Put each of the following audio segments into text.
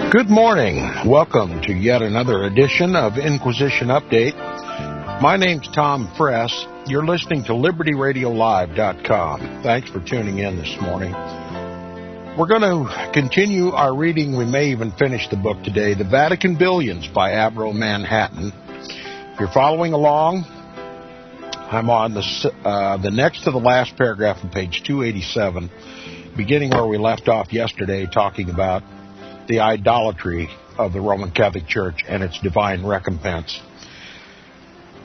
Good morning. Welcome to yet another edition of Inquisition Update. My name's Tom Fress. You're listening to LibertyRadioLive.com. Thanks for tuning in this morning. We're going to continue our reading. We may even finish the book today, The Vatican Billions by Avro, Manhattan. If you're following along, I'm on the next to the last paragraph on page 287, beginning where we left off yesterday, talking about the idolatry of the Roman Catholic Church and its divine recompense.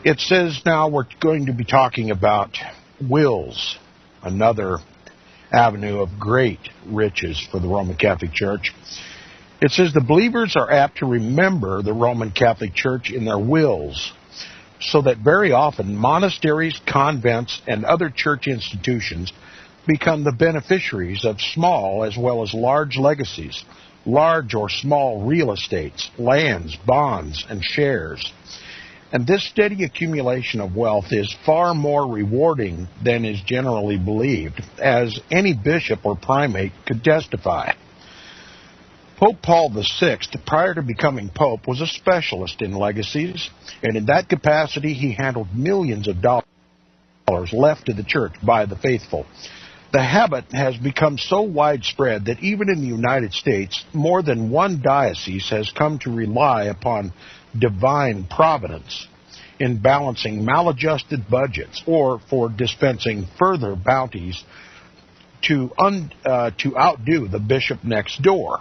It says now we're going to be talking about wills, another avenue of great riches for the Roman Catholic Church. It says the believers are apt to remember the Roman Catholic Church in their wills, so that very often monasteries, convents, and other church institutions become the beneficiaries of small as well as large legacies, large or small real estates, lands, bonds, and shares. And this steady accumulation of wealth is far more rewarding than is generally believed, as any bishop or primate could testify. Pope Paul VI, prior to becoming pope, was a specialist in legacies, and in that capacity he handled millions of dollars left to the church by the faithful. The habit has become so widespread that even in the United States, more than one diocese has come to rely upon divine providence in balancing maladjusted budgets or for dispensing further bounties to outdo the bishop next door.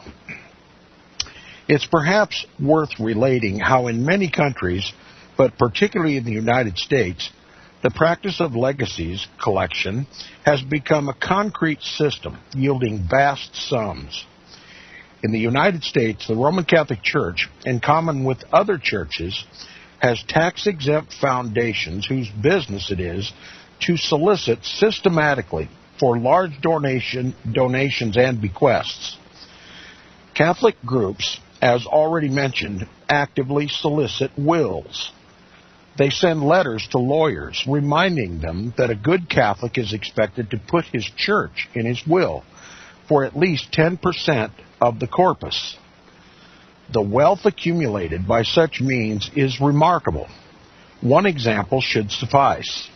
It's perhaps worth relating how in many countries, but particularly in the United States, the practice of legacies collection has become a concrete system, yielding vast sums. In the United States, the Roman Catholic Church, in common with other churches, has tax-exempt foundations whose business it is to solicit systematically for large donations and bequests. Catholic groups, as already mentioned, actively solicit wills. They send letters to lawyers reminding them that a good Catholic is expected to put his church in his will for at least 10% of the corpus. The wealth accumulated by such means is remarkable. One example should suffice.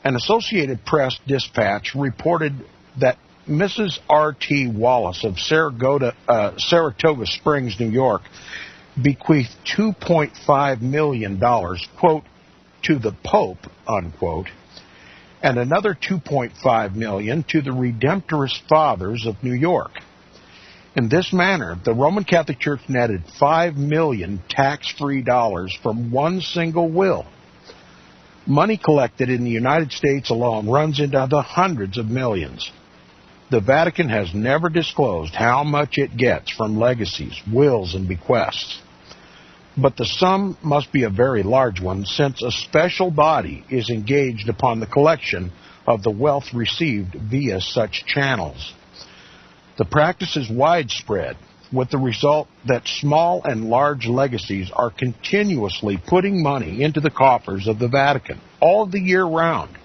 An Associated Press dispatch reported that Mrs. R.T. Wallace of Saratoga Springs, New York, bequeathed $2.5 million, quote, to the Pope, unquote, and another $2.5 million to the Redemptorist Fathers of New York. In this manner, the Roman Catholic Church netted $5 million tax-free dollars from one single will. Money collected in the United States alone runs into the hundreds of millions. The Vatican has never disclosed how much it gets from legacies, wills, and bequests. But the sum must be a very large one, since a special body is engaged upon the collection of the wealth received via such channels. The practice is widespread, with the result that small and large legacies are continuously putting money into the coffers of the Vatican all the year round.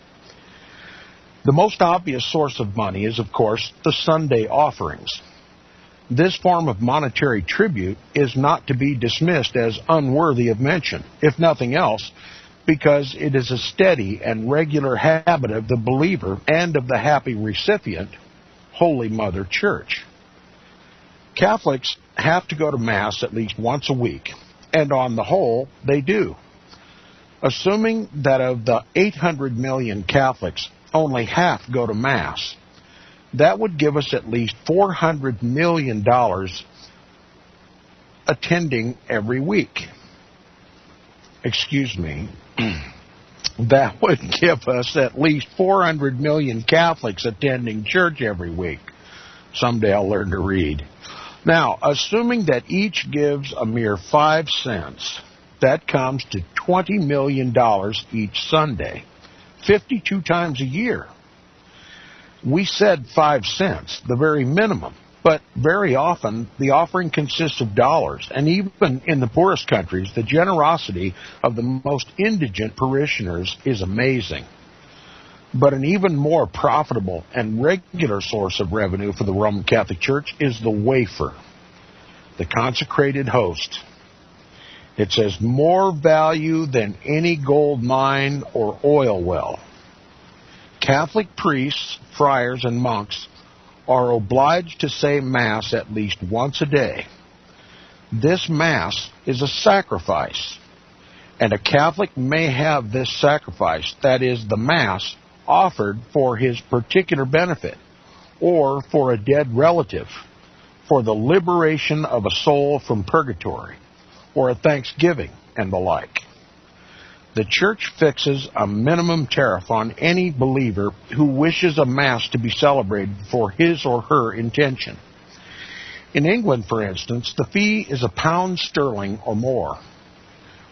The most obvious source of money is, of course, the Sunday offerings. This form of monetary tribute is not to be dismissed as unworthy of mention, if nothing else, because it is a steady and regular habit of the believer and of the happy recipient, Holy Mother Church. Catholics have to go to Mass at least once a week, and on the whole, they do. Assuming that of the 800 million Catholics, only half go to Mass, that would give us at least $400 million attending every week. Excuse me. That would give us at least 400 million Catholics attending church every week. Someday I'll learn to read. Now, assuming that each gives a mere 5 cents, that comes to $20 million each Sunday, 52 times a year. We said 5 cents, the very minimum, but very often the offering consists of dollars, and even in the poorest countries, the generosity of the most indigent parishioners is amazing. But an even more profitable and regular source of revenue for the Roman Catholic Church is the wafer. the consecrated host. It says, more value than any gold mine or oil well. Catholic priests, friars, and monks are obliged to say Mass at least once a day. This Mass is a sacrifice, and a Catholic may have this sacrifice, that is, the Mass, offered for his particular benefit, or for a dead relative, for the liberation of a soul from purgatory, or a thanksgiving, and the like. The Church fixes a minimum tariff on any believer who wishes a Mass to be celebrated for his or her intention. In England, for instance, the fee is £1 or more.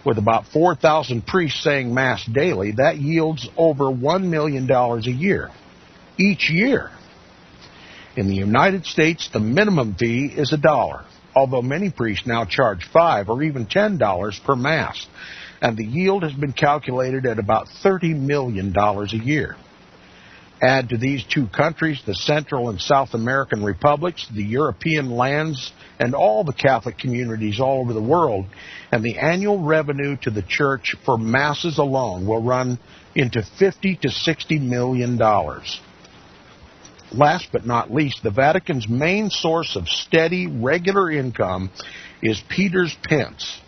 With about 4,000 priests saying Mass daily, that yields over $1 million a year, each year. In the United States, the minimum fee is $1, although many priests now charge $5 or even $10 per Mass, and the yield has been calculated at about $30 million a year. Add to these two countries the Central and South American republics, the European lands, and all the Catholic communities all over the world, and the annual revenue to the Church for Masses alone will run into $50 to $60 million. Last but not least, the Vatican's main source of steady, regular income is Peter's pence.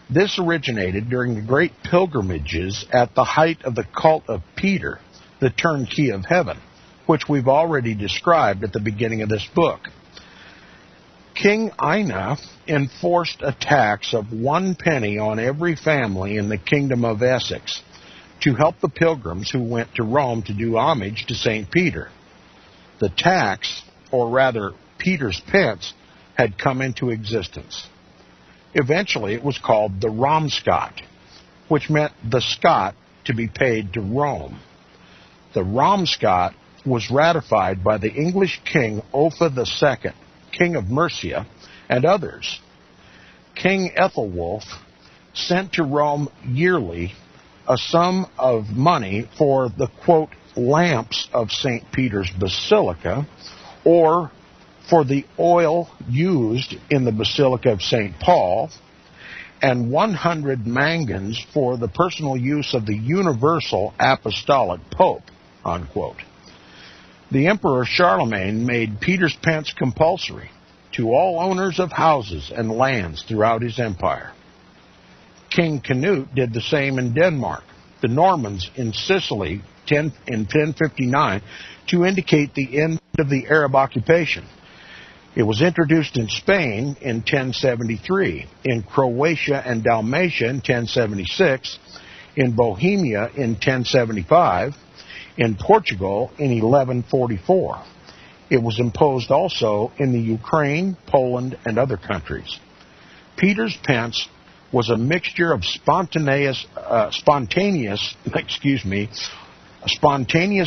This originated during the great pilgrimages at the height of the cult of Peter, the turnkey of heaven, which we've already described at the beginning of this book. King Ina enforced a tax of 1 penny on every family in the kingdom of Essex to help the pilgrims who went to Rome to do homage to St. Peter. The tax, or rather Peter's pence, had come into existence. Eventually it was called the Romscot, which meant the Scot to be paid to Rome. The Romscot was ratified by the English king Offa II, king of Mercia, and others. King Ethelwulf sent to Rome yearly a sum of money for the, quote, lamps of St. Peter's Basilica, or for the oil used in the Basilica of St. Paul, and 100 mangans for the personal use of the universal apostolic pope, unquote. The Emperor Charlemagne made Peter's pence compulsory to all owners of houses and lands throughout his empire. King Canute did the same in Denmark, the Normans in Sicily in 1059 to indicate the end of the Arab occupation. It was introduced in Spain in 1073, in Croatia and Dalmatia in 1076, in Bohemia in 1075, in Portugal in 1144. It was imposed also in the Ukraine, Poland, and other countries. Peter's pence was a mixture of spontaneous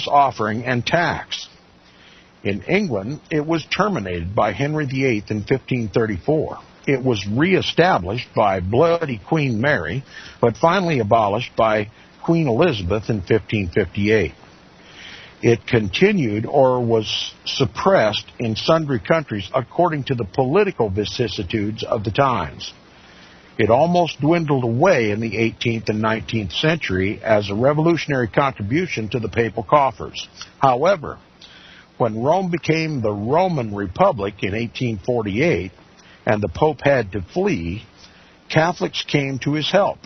offering and tax. In England, it was terminated by Henry VIII in 1534. It was reestablished by Bloody Queen Mary, but finally abolished by Queen Elizabeth in 1558. It continued or was suppressed in sundry countries according to the political vicissitudes of the times. It almost dwindled away in the 18th and 19th century as a revolutionary contribution to the papal coffers. However, when Rome became the Roman Republic in 1848 and the Pope had to flee, Catholics came to his help.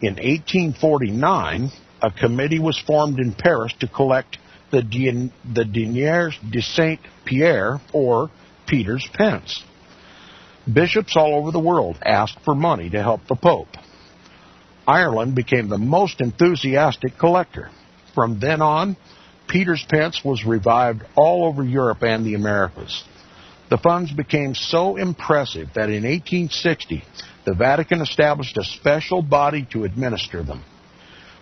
In 1849, a committee was formed in Paris to collect the deniers de Saint-Pierre, or Peter's pence. Bishops all over the world asked for money to help the Pope. Ireland became the most enthusiastic collector. From then on, Peter's pence was revived all over Europe and the Americas. The funds became so impressive that in 1860, the Vatican established a special body to administer them.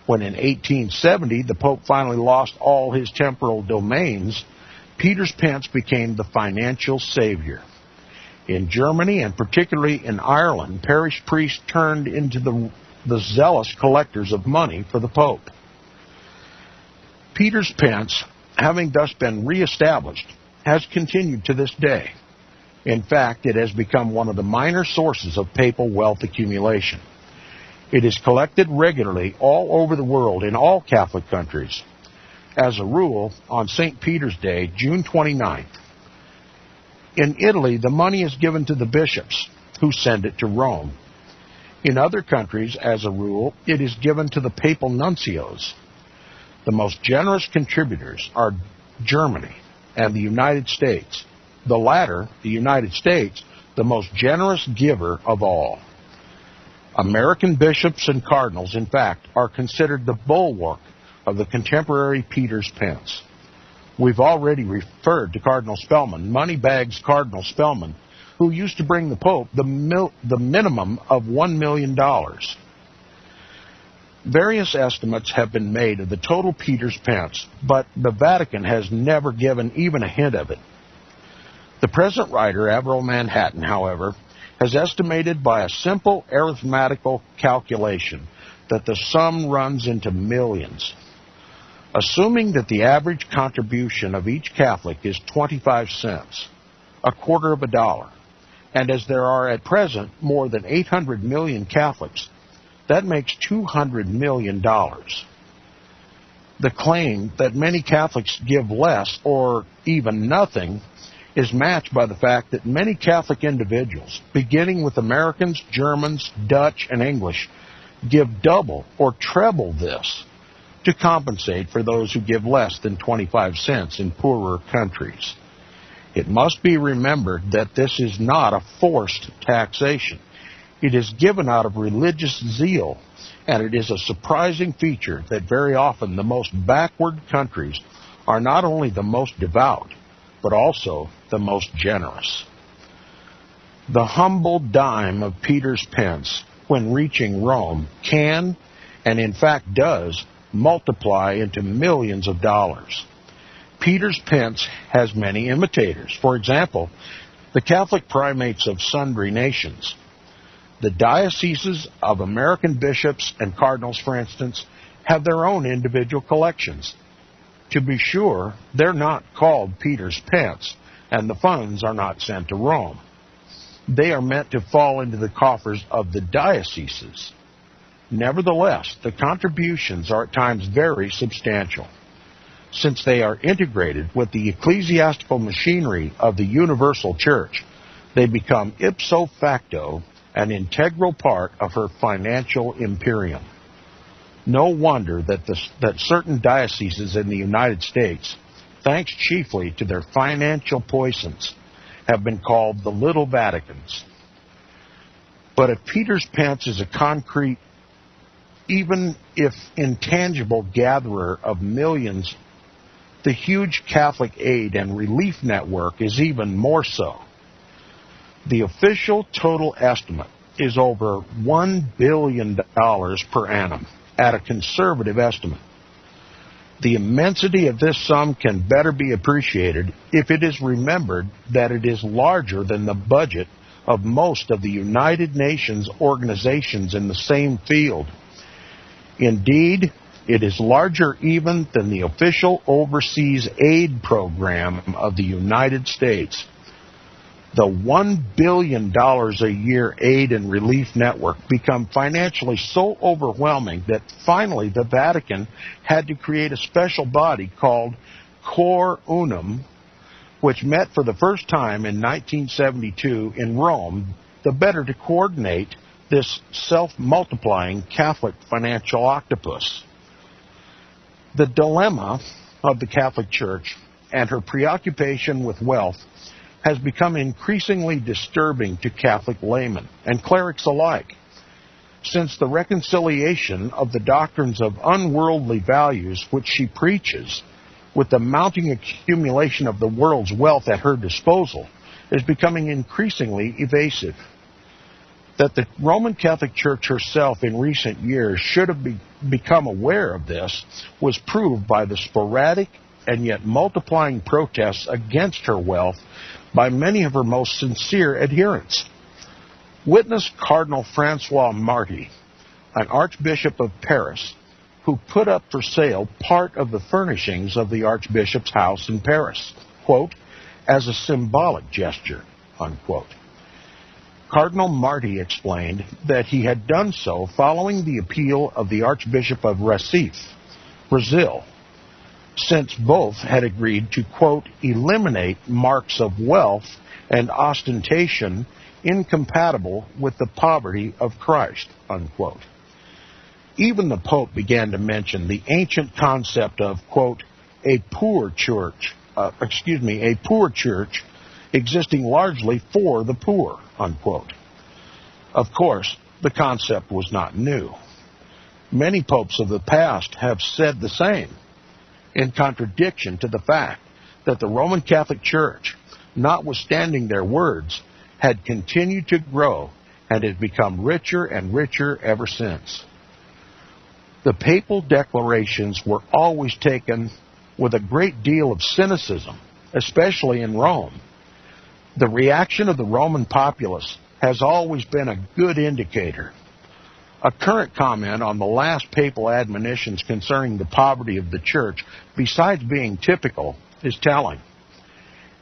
When in 1870 the Pope finally lost all his temporal domains, Peter's pence became the financial savior. In Germany, and particularly in Ireland, parish priests turned into the zealous collectors of money for the Pope. Peter's pence, having thus been reestablished, has continued to this day. In fact, it has become one of the minor sources of papal wealth accumulation. It is collected regularly all over the world in all Catholic countries. As a rule, on St. Peter's Day, June 29th. In Italy, the money is given to the bishops, who send it to Rome. In other countries, as a rule, it is given to the papal nuncios. The most generous contributors are Germany and the United States. The latter, the United States, the most generous giver of all. American bishops and cardinals, in fact, are considered the bulwark of the contemporary Peter's pence. We've already referred to Cardinal Spellman, Moneybags Cardinal Spellman, who used to bring the Pope the minimum of $1 million. Various estimates have been made of the total Peter's pence, but the Vatican has never given even a hint of it. The present writer, Avro Manhattan, however, has estimated by a simple arithmetical calculation that the sum runs into millions. Assuming that the average contribution of each Catholic is 25 cents, a quarter of a dollar, and as there are at present more than 800 million Catholics, that makes $200 million. The claim that many Catholics give less or even nothing is matched by the fact that many Catholic individuals, beginning with Americans, Germans, Dutch, and English, give double or treble this to compensate for those who give less than 25 cents in poorer countries. It must be remembered that this is not a forced taxation. It is given out of religious zeal, and it is a surprising feature that very often the most backward countries are not only the most devout, but also the most generous. The humble dime of Peter's pence, when reaching Rome, can, and in fact does, multiply into millions of dollars. Peter's pence has many imitators. For example, the Catholic primates of sundry nations. The dioceses of American bishops and cardinals, for instance, have their own individual collections. To be sure, they're not called Peter's pence, and the funds are not sent to Rome. They are meant to fall into the coffers of the dioceses. Nevertheless, the contributions are at times very substantial. Since they are integrated with the ecclesiastical machinery of the universal church, they become ipso facto an integral part of her financial imperium. No wonder that certain dioceses in the United States, thanks chiefly to their financial puissance, have been called the Little Vaticans. But if Peter's pence is a concrete, even if intangible, gatherer of millions, the huge Catholic aid and relief network is even more so. The official total estimate is over $1 billion per annum, at a conservative estimate. The immensity of this sum can better be appreciated if it is remembered that it is larger than the budget of most of the United Nations organizations in the same field. Indeed, it is larger even than the official overseas aid program of the United States. The $1 billion a year aid and relief network become financially so overwhelming that finally the Vatican had to create a special body called Cor Unum, which met for the first time in 1972 in Rome, the better to coordinate this self-multiplying Catholic financial octopus. The dilemma of the Catholic Church and her preoccupation with wealth has become increasingly disturbing to Catholic laymen and clerics alike. Since the reconciliation of the doctrines of unworldly values which she preaches with the mounting accumulation of the world's wealth at her disposal is becoming increasingly evasive. That the Roman Catholic Church herself in recent years should have become aware of this was proved by the sporadic and yet multiplying protests against her wealth by many of her most sincere adherents. Witness Cardinal Francois Marty, an Archbishop of Paris, who put up for sale part of the furnishings of the Archbishop's house in Paris, quote, as a symbolic gesture, unquote. Cardinal Marty explained that he had done so following the appeal of the Archbishop of Recife, Brazil, since both had agreed to, quote, eliminate marks of wealth and ostentation incompatible with the poverty of Christ, unquote. Even the Pope began to mention the ancient concept of, quote, a poor church existing largely for the poor, unquote. Of course, the concept was not new. Many popes of the past have said the same, in contradiction to the fact that the Roman Catholic Church, notwithstanding their words, had continued to grow and had become richer and richer ever since. The papal declarations were always taken with a great deal of cynicism, especially in Rome. The reaction of the Roman populace has always been a good indicator. A current comment on the last papal admonitions concerning the poverty of the church, besides being typical, is telling.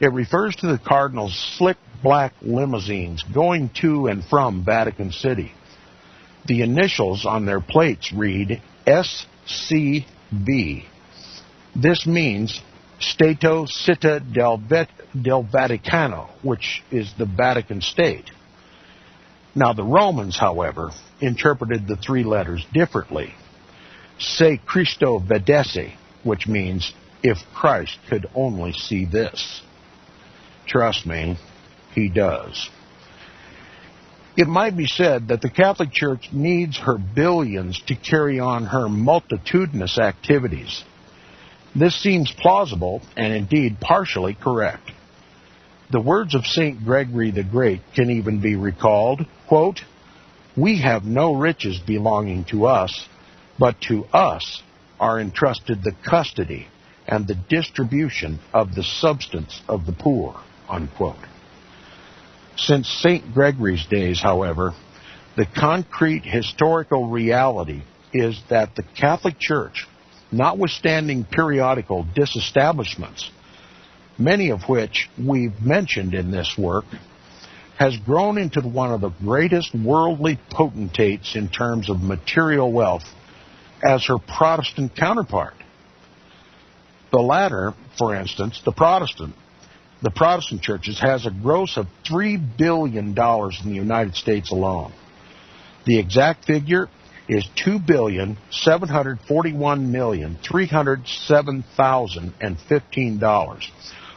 It refers to the cardinal's slick black limousines going to and from Vatican City. The initials on their plates read SCV. This means Stato Città del Vaticano, which is the Vatican State. Now the Romans, however, interpreted the three letters differently. Se Christo vedesse, which means if Christ could only see this. Trust me, he does. It might be said that the Catholic Church needs her billions to carry on her multitudinous activities. This seems plausible and indeed partially correct. The words of St. Gregory the Great can even be recalled, quote, we have no riches belonging to us, but to us are entrusted the custody and the distribution of the substance of the poor, unquote. Since St. Gregory's days, however, the concrete historical reality is that the Catholic Church, notwithstanding periodical disestablishments, many of which we've mentioned in this work, has grown into one of the greatest worldly potentates in terms of material wealth as her Protestant counterpart. The latter, for instance, the Protestant churches has a gross of $3 billion in the United States alone. The exact figure is $2,741,307,015,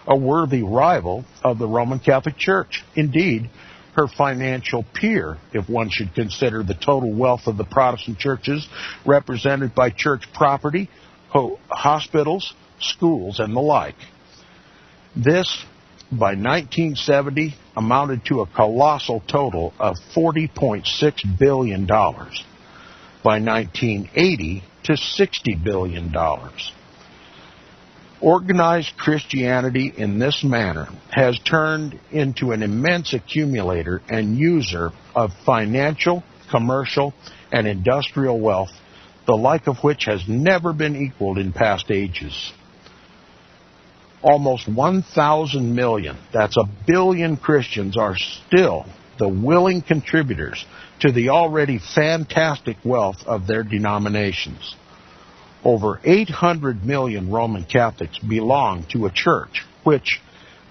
a worthy rival of the Roman Catholic Church. Indeed, her financial peer, if one should consider the total wealth of the Protestant churches represented by church property, hospitals, schools, and the like. This, by 1970, amounted to a colossal total of $40.6 billion. By 1980, to $60 billion. Organized Christianity in this manner has turned into an immense accumulator and user of financial, commercial, and industrial wealth, the like of which has never been equaled in past ages. Almost 1,000 million, that's a billion Christians, are still the willing contributors to the already fantastic wealth of their denominations. Over 800 million Roman Catholics belong to a church which,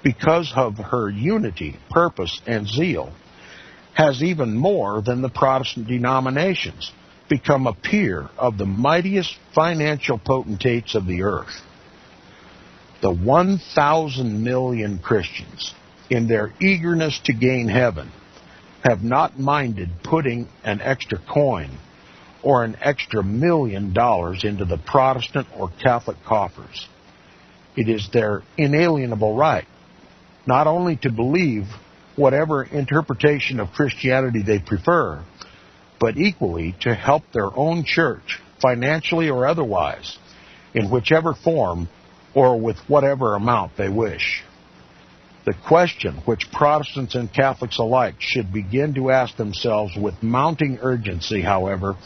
because of her unity, purpose, and zeal, has even more than the Protestant denominations become a peer of the mightiest financial potentates of the earth. The 1,000 million Christians, in their eagerness to gain heaven, have not minded putting an extra coin or an extra $1 million into the Protestant or Catholic coffers. It is their inalienable right not only to believe whatever interpretation of Christianity they prefer, but equally to help their own church, financially or otherwise, in whichever form or with whatever amount they wish. The question which Protestants and Catholics alike should begin to ask themselves with mounting urgency, however,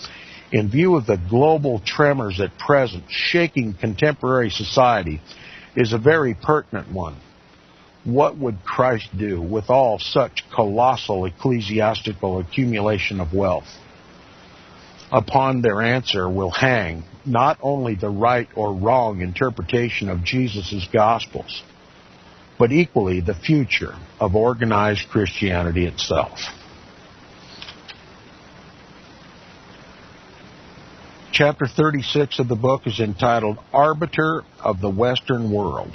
in view of the global tremors at present shaking contemporary society, is a very pertinent one. what would Christ do with all such colossal ecclesiastical accumulation of wealth? Upon their answer will hang not only the right or wrong interpretation of Jesus' Gospels, but equally the future of organized Christianity itself. Chapter 36 of the book is entitled Arbiter of the Western World.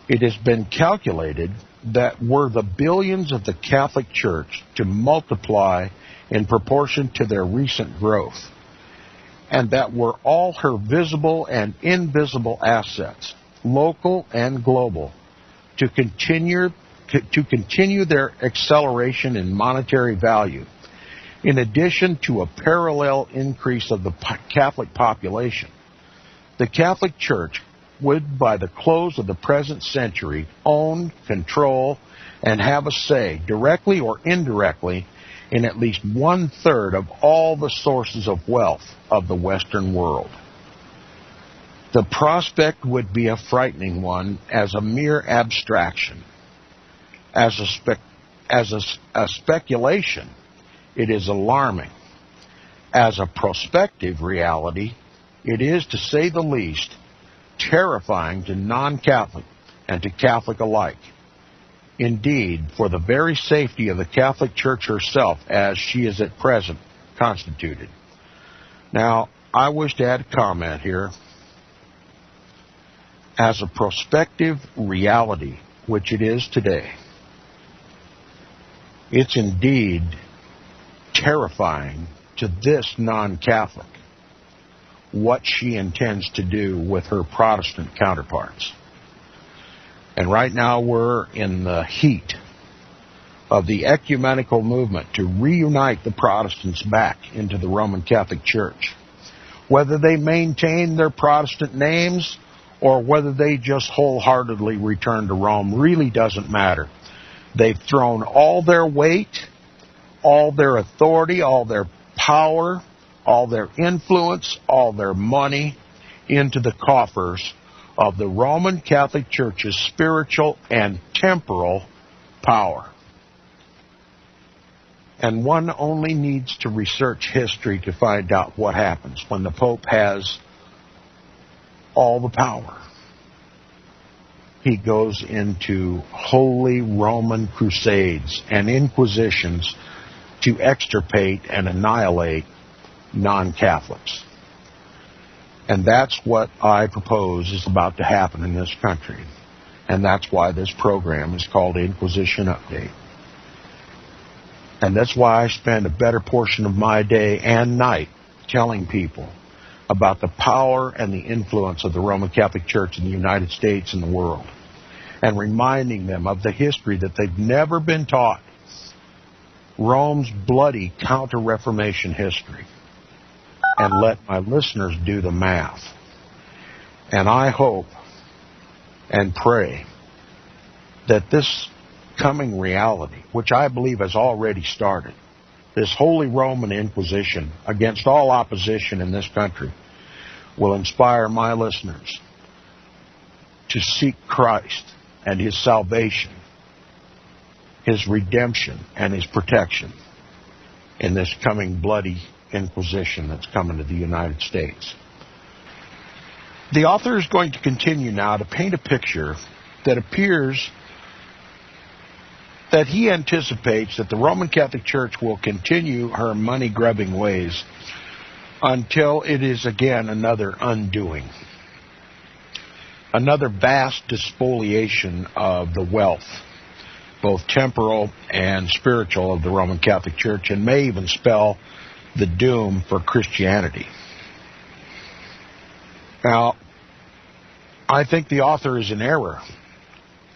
It has been calculated that were the billions of the Catholic Church to multiply in proportion to their recent growth, and that were all her visible and invisible assets, local and global, to continue their acceleration in monetary value, in addition to a parallel increase of the Catholic population, the Catholic Church would, by the close of the present century, own, control, and have a say, directly or indirectly, in at least 1/3 of all the sources of wealth of the Western world. The prospect would be a frightening one as a mere abstraction. As a speculation, it is alarming. As a prospective reality, it is, to say the least, terrifying to non-Catholic and to Catholic alike. Indeed, for the very safety of the Catholic Church herself as she is at present constituted. Now, I wish to add a comment here. As a prospective reality, which it is today, it's indeed terrifying to this non-Catholic what she intends to do with her Protestant counterparts. And right now we're in the heat of the ecumenical movement to reunite the Protestants back into the Roman Catholic Church. Whether they maintain their Protestant names or whether they just wholeheartedly return to Rome really doesn't matter. They've thrown all their weight, all their authority, all their power, all their influence, all their money into the coffers of the Roman Catholic Church's spiritual and temporal power. And one only needs to research history to find out what happens when the Pope has all the power. He goes into holy Roman crusades and inquisitions to extirpate and annihilate non-Catholics. And that's what I propose is about to happen in this country. And that's why this program is called Inquisition Update. And that's why I spend a better portion of my day and night telling people about the power and the influence of the Roman Catholic Church in the United States and the world, and reminding them of the history that they've never been taught, Rome's bloody counter-Reformation history, and let my listeners do the math. And I hope and pray that this coming reality, which I believe has already started, this Holy Roman Inquisition against all opposition in this country, will inspire my listeners to seek Christ and His salvation, His redemption, and His protection in this coming bloody Inquisition that's coming to the United States. The author is going to continue now to paint a picture that appears that he anticipates that the Roman Catholic Church will continue her money-grubbing ways until it is again another undoing, another vast despoliation of the wealth, both temporal and spiritual, of the Roman Catholic Church, and may even spell the doom for Christianity. Now, I think the author is in error,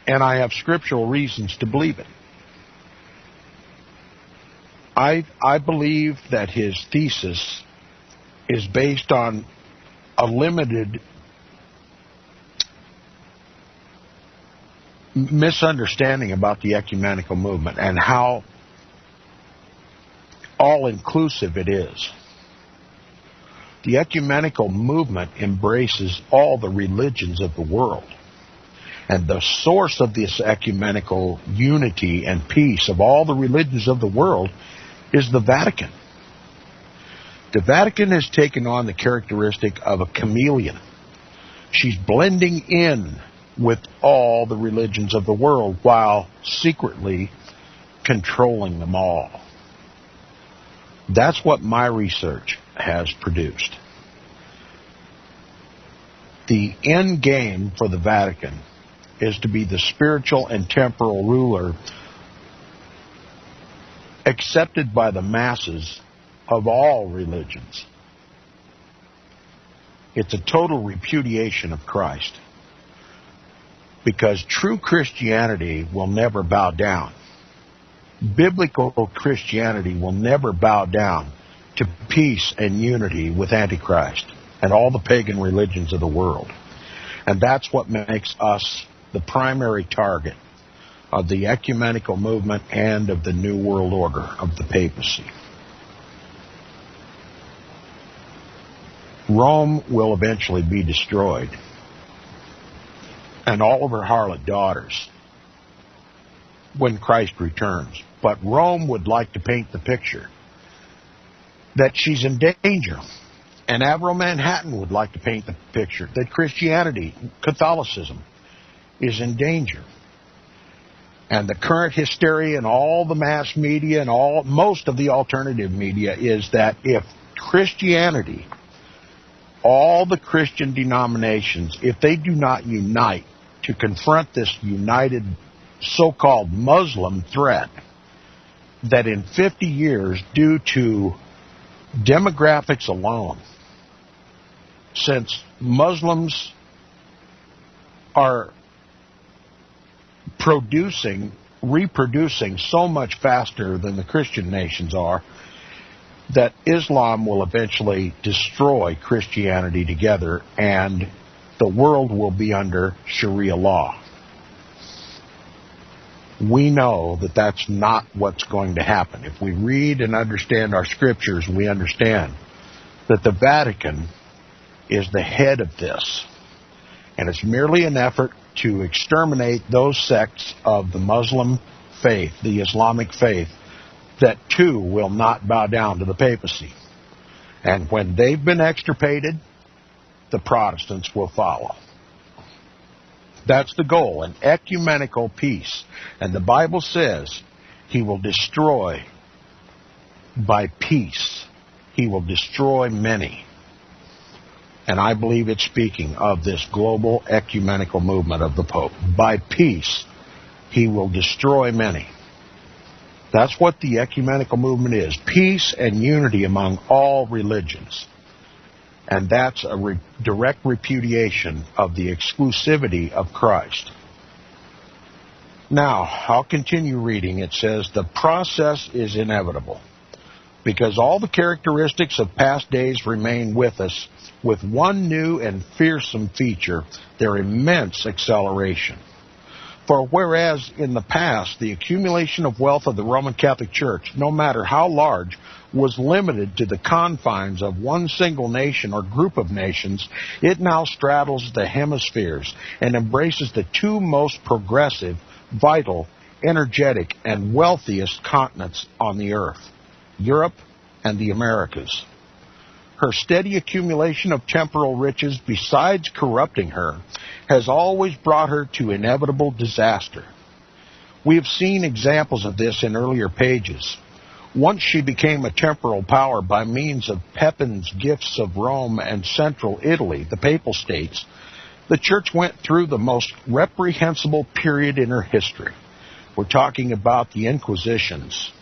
and I have scriptural reasons to believe it. I believe that his thesis is based on a limited misunderstanding about the ecumenical movement and how all-inclusive it is. The ecumenical movement embraces all the religions of the world. And the source of this ecumenical unity and peace of all the religions of the world is the Vatican. The Vatican has taken on the characteristic of a chameleon. She's blending in with all the religions of the world while secretly controlling them all. That's what my research has produced. The end game for the Vatican is to be the spiritual and temporal ruler accepted by the masses of all religions. It's a total repudiation of Christ, because true Christianity will never bow down. Biblical Christianity will never bow down to peace and unity with Antichrist and all the pagan religions of the world. And that's what makes us the primary target of the ecumenical movement and of the New World Order of the papacy. Rome will eventually be destroyed, and all of her harlot daughters, when Christ returns. But Rome would like to paint the picture that she's in danger. And Avro Manhattan would like to paint the picture that Christianity, Catholicism, is in danger. And the current hysteria in all the mass media and most of the alternative media is that if Christianity, all the Christian denominations, if they do not unite to confront this united so-called Muslim threat, that in 50 years, due to demographics alone, since Muslims are reproducing so much faster than the Christian nations are, that Islam will eventually destroy Christianity together, and the world will be under Sharia law. We know that that's not what's going to happen. If we read and understand our scriptures, we understand that the Vatican is the head of this. And it's merely an effort to exterminate those sects of the Muslim faith, the Islamic faith, that too will not bow down to the papacy. And when they've been extirpated, the Protestants will follow. That's the goal, an ecumenical peace. And the Bible says he will destroy by peace. He will destroy many. And I believe it's speaking of this global ecumenical movement of the Pope. By peace, he will destroy many. That's what the ecumenical movement is. Peace and unity among all religions. And that's a direct repudiation of the exclusivity of Christ. Now, I'll continue reading. It says, the process is inevitable, because all the characteristics of past days remain with us, with one new and fearsome feature, their immense acceleration. For whereas in the past the accumulation of wealth of the Roman Catholic Church, no matter how large, was limited to the confines of one single nation or group of nations, it now straddles the hemispheres and embraces the two most progressive, vital, energetic, and wealthiest continents on the earth, Europe and the Americas. Her steady accumulation of temporal riches, besides corrupting her, has always brought her to inevitable disaster. We have seen examples of this in earlier pages. Once she became a temporal power by means of Pepin's gifts of Rome and central Italy, the Papal States, the Church went through the most reprehensible period in her history. We're talking about the Inquisitions.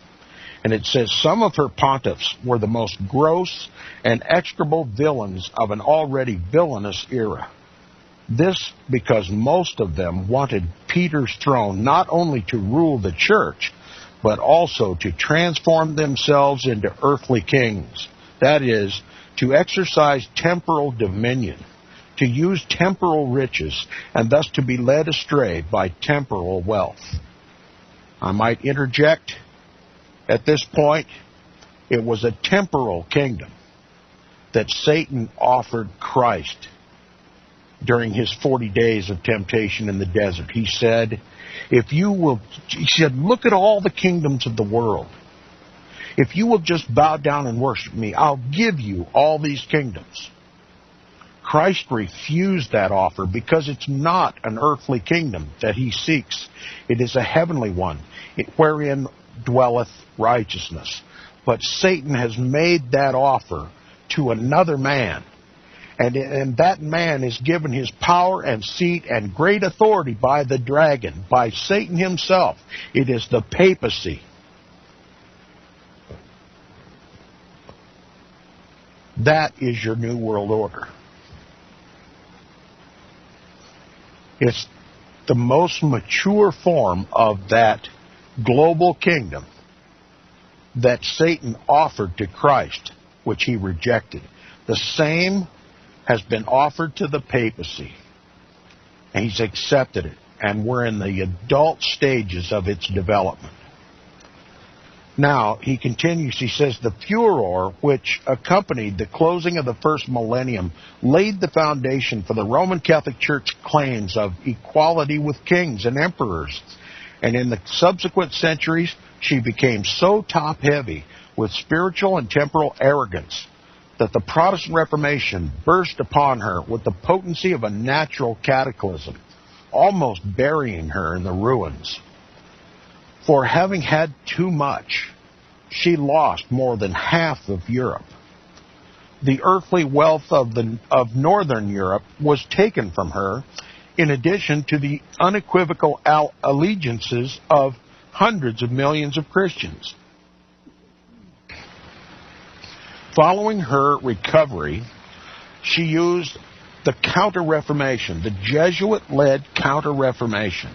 And it says some of her pontiffs were the most gross and execrable villains of an already villainous era. This because most of them wanted Peter's throne not only to rule the church, but also to transform themselves into earthly kings. That is, to exercise temporal dominion, to use temporal riches, and thus to be led astray by temporal wealth. I might interject at this point, it was a temporal kingdom that Satan offered Christ during his 40 days of temptation in the desert. He said, look at all the kingdoms of the world. If you will just bow down and worship me, I'll give you all these kingdoms. Christ refused that offer because it's not an earthly kingdom that he seeks. It is a heavenly one, wherein dwelleth righteousness. But Satan has made that offer to another man. And that man is given his power and seat and great authority by the dragon, by Satan himself. It is the papacy. That is your New World Order. It's the most mature form of that global kingdom that Satan offered to Christ, which he rejected. The same has been offered to the papacy, and he's accepted it, and we're in the adult stages of its development. Now, he continues, he says, the furor which accompanied the closing of the first millennium laid the foundation for the Roman Catholic Church claims of equality with kings and emperors, and in the subsequent centuries, she became so top-heavy with spiritual and temporal arrogance that the Protestant Reformation burst upon her with the potency of a natural cataclysm, almost burying her in the ruins. For having had too much, she lost more than half of Europe. The earthly wealth of Northern Europe was taken from her, in addition to the unequivocal allegiances of hundreds of millions of Christians. Following her recovery, she used the Counter-Reformation, the Jesuit-led Counter-Reformation,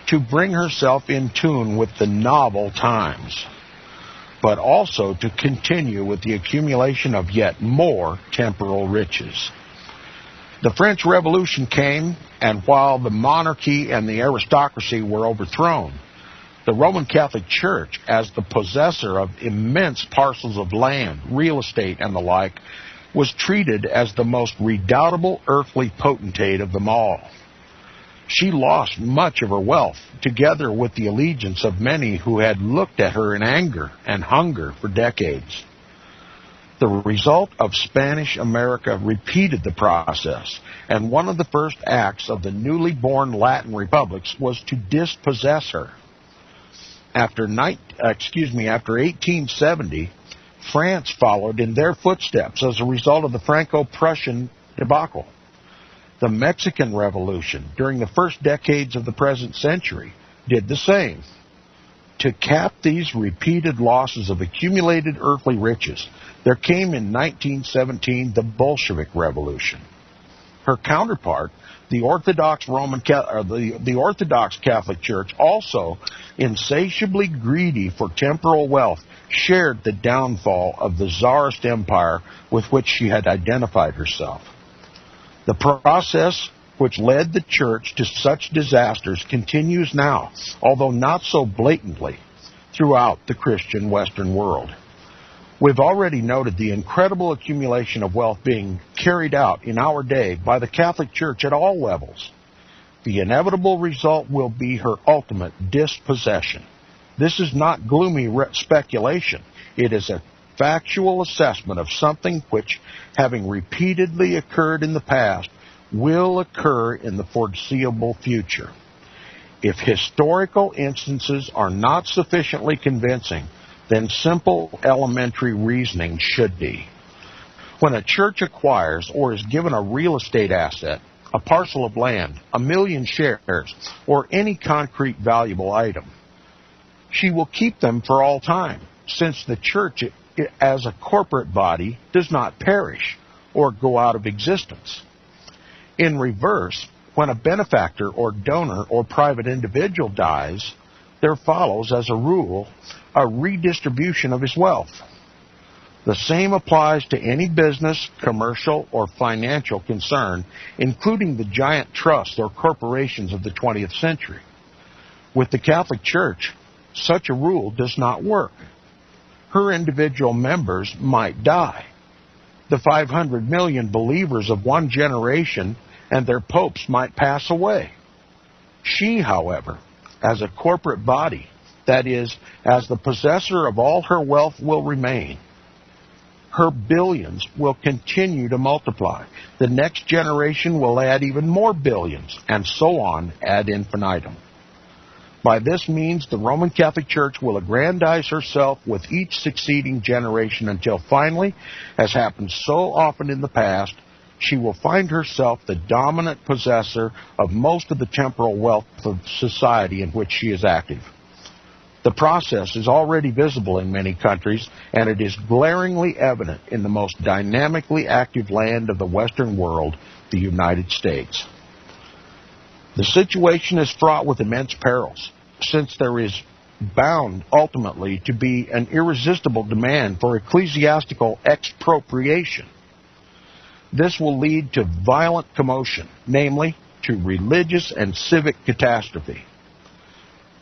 to bring herself in tune with the novel times, but also to continue with the accumulation of yet more temporal riches. The French Revolution came, and while the monarchy and the aristocracy were overthrown, the Roman Catholic Church, as the possessor of immense parcels of land, real estate, and the like, was treated as the most redoubtable earthly potentate of them all. She lost much of her wealth, together with the allegiance of many who had looked at her in anger and hunger for decades. The result of Spanish America repeated the process, and one of the first acts of the newly born Latin republics was to dispossess her. After 1870, France followed in their footsteps as a result of the Franco-Prussian debacle. The Mexican Revolution, during the first decades of the present century, did the same. To cap these repeated losses of accumulated earthly riches, there came in 1917 the Bolshevik Revolution. Her counterpart, the Orthodox Catholic Church, also insatiably greedy for temporal wealth, shared the downfall of the Tsarist empire with which she had identified herself. The process which led the Church to such disasters continues now, although not so blatantly, throughout the Christian Western world. We've already noted the incredible accumulation of wealth being carried out in our day by the Catholic Church at all levels. The inevitable result will be her ultimate dispossession. This is not gloomy speculation. It is a factual assessment of something which, having repeatedly occurred in the past, will occur in the foreseeable future. If historical instances are not sufficiently convincing, then simple elementary reasoning should be. When a church acquires or is given a real estate asset, a parcel of land, 1 million shares, or any concrete valuable item, she will keep them for all time, since the church as a corporate body does not perish or go out of existence. In reverse, when a benefactor or donor or private individual dies, there follows, as a rule, a redistribution of his wealth. The same applies to any business, commercial, or financial concern, including the giant trusts or corporations of the 20th century. With the Catholic Church, such a rule does not work. Her individual members might die. The 500 million believers of one generation and their popes might pass away. She, however, as a corporate body, that is, as the possessor of all her wealth, will remain. Her billions will continue to multiply. The next generation will add even more billions, and so on ad infinitum. By this means, the Roman Catholic Church will aggrandize herself with each succeeding generation until finally, as happened so often in the past, she will find herself the dominant possessor of most of the temporal wealth of society in which she is active. The process is already visible in many countries, and it is glaringly evident in the most dynamically active land of the Western world, the United States. The situation is fraught with immense perils, since there is bound ultimately to be an irresistible demand for ecclesiastical expropriation. This will lead to violent commotion, namely to religious and civic catastrophe.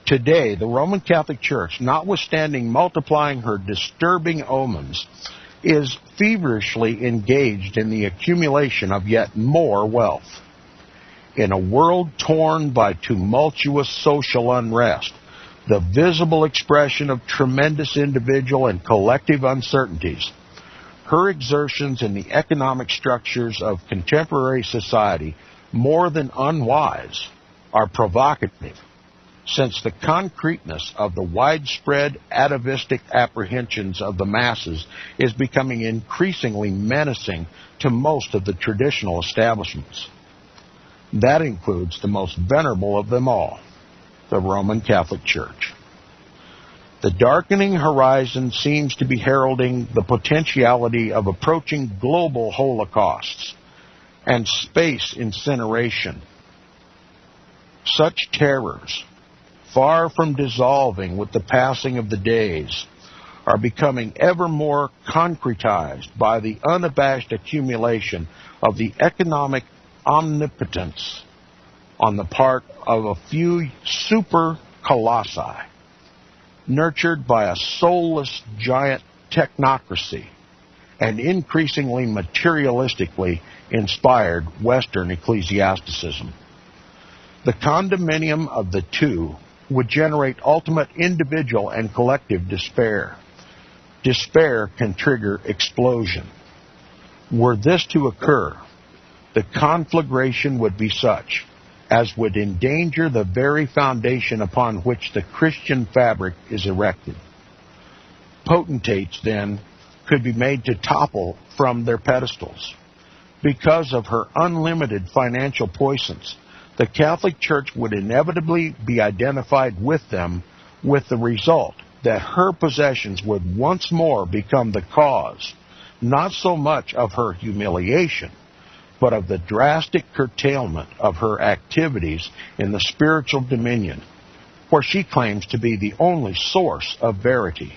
Today, the Roman Catholic Church, notwithstanding multiplying her disturbing omens, is feverishly engaged in the accumulation of yet more wealth. In a world torn by tumultuous social unrest, the visible expression of tremendous individual and collective uncertainties, her exertions in the economic structures of contemporary society, more than unwise, are provocative, since the concreteness of the widespread atavistic apprehensions of the masses is becoming increasingly menacing to most of the traditional establishments. That includes the most venerable of them all, the Roman Catholic Church. The darkening horizon seems to be heralding the potentiality of approaching global holocausts and space incineration. Such terrors, far from dissolving with the passing of the days, are becoming ever more concretized by the unabashed accumulation of the economic omnipotence on the part of a few super colossi, nurtured by a soulless giant technocracy and increasingly materialistically inspired Western ecclesiasticism. The condominium of the two would generate ultimate individual and collective despair. Despair can trigger explosion. Were this to occur, the conflagration would be such as would endanger the very foundation upon which the Christian fabric is erected. Potentates, then, could be made to topple from their pedestals. Because of her unlimited financial puissance, the Catholic Church would inevitably be identified with them, with the result that her possessions would once more become the cause, not so much of her humiliation, but of the drastic curtailment of her activities in the spiritual dominion, where she claims to be the only source of verity.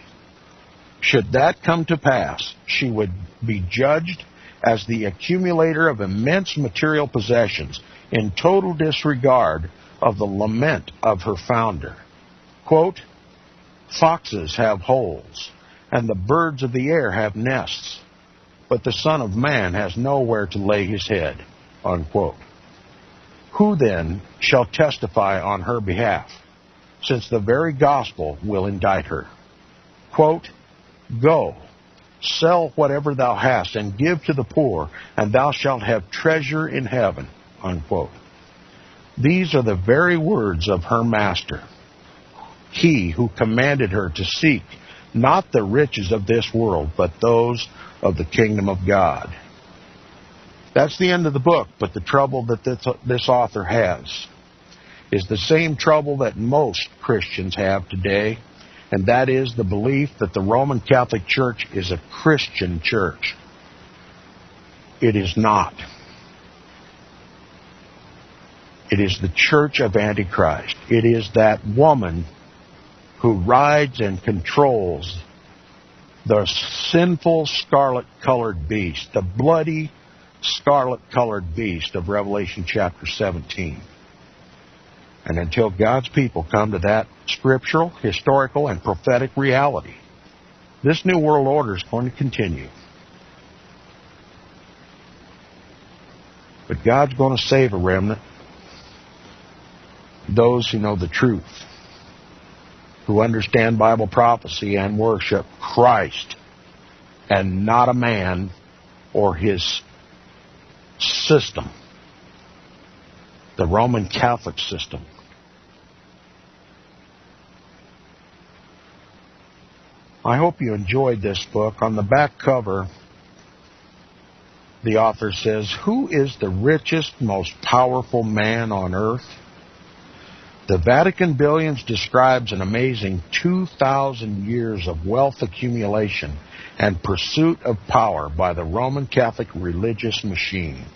Should that come to pass, she would be judged as the accumulator of immense material possessions in total disregard of the lament of her founder. Quote, "Foxes have holes, and the birds of the air have nests, but the Son of Man has nowhere to lay his head." Unquote. Who then shall testify on her behalf, since the very gospel will indict her? Quote, "Go, sell whatever thou hast and give to the poor, and thou shalt have treasure in heaven." Unquote. These are the very words of her master, he who commanded her to seek not the riches of this world, but those of the kingdom of God. That's the end of the book, but the trouble that this author has is the same trouble that most Christians have today, and that is the belief that the Roman Catholic Church is a Christian church. It is not. It is the church of Antichrist. It is that woman who rides and controls the sinful scarlet-colored beast, the bloody scarlet-colored beast of Revelation chapter 17. And until God's people come to that scriptural, historical, and prophetic reality, this New World Order is going to continue. But God's going to save a remnant. Those who know the truth, who understand Bible prophecy and worship Christ and not a man or his system, the Roman Catholic system. I hope you enjoyed this book. On the back cover, the author says, "Who is the richest, most powerful man on earth?" The Vatican Billions describes an amazing 2,000 years of wealth accumulation and pursuit of power by the Roman Catholic religious machine.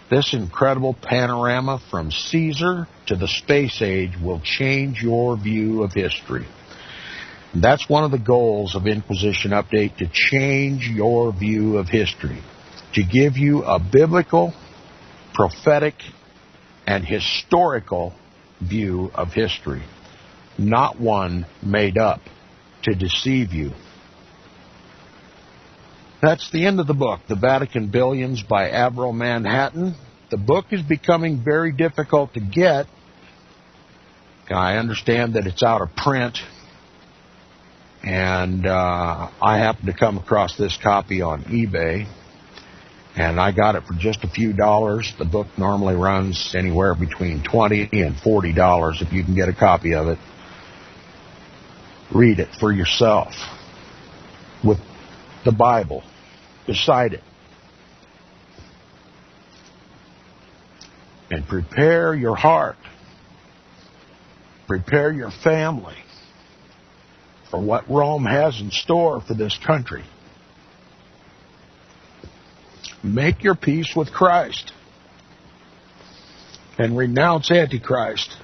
This incredible panorama from Caesar to the space age will change your view of history. And that's one of the goals of Inquisition Update, to change your view of history, to give you a biblical, prophetic, and historical view of history, not one made up to deceive you. That's the end of the book, The Vatican Billions by Avro Manhattan. The book is becoming very difficult to get. I understand that it's out of print, and I happened to come across this copy on eBay, and I got it for just a few dollars. The book normally runs anywhere between $20 and $40 if you can get a copy of it. Read it for yourself with the Bible beside it. And prepare your heart, prepare your family for what Rome has in store for this country. Make your peace with Christ and renounce Antichrist.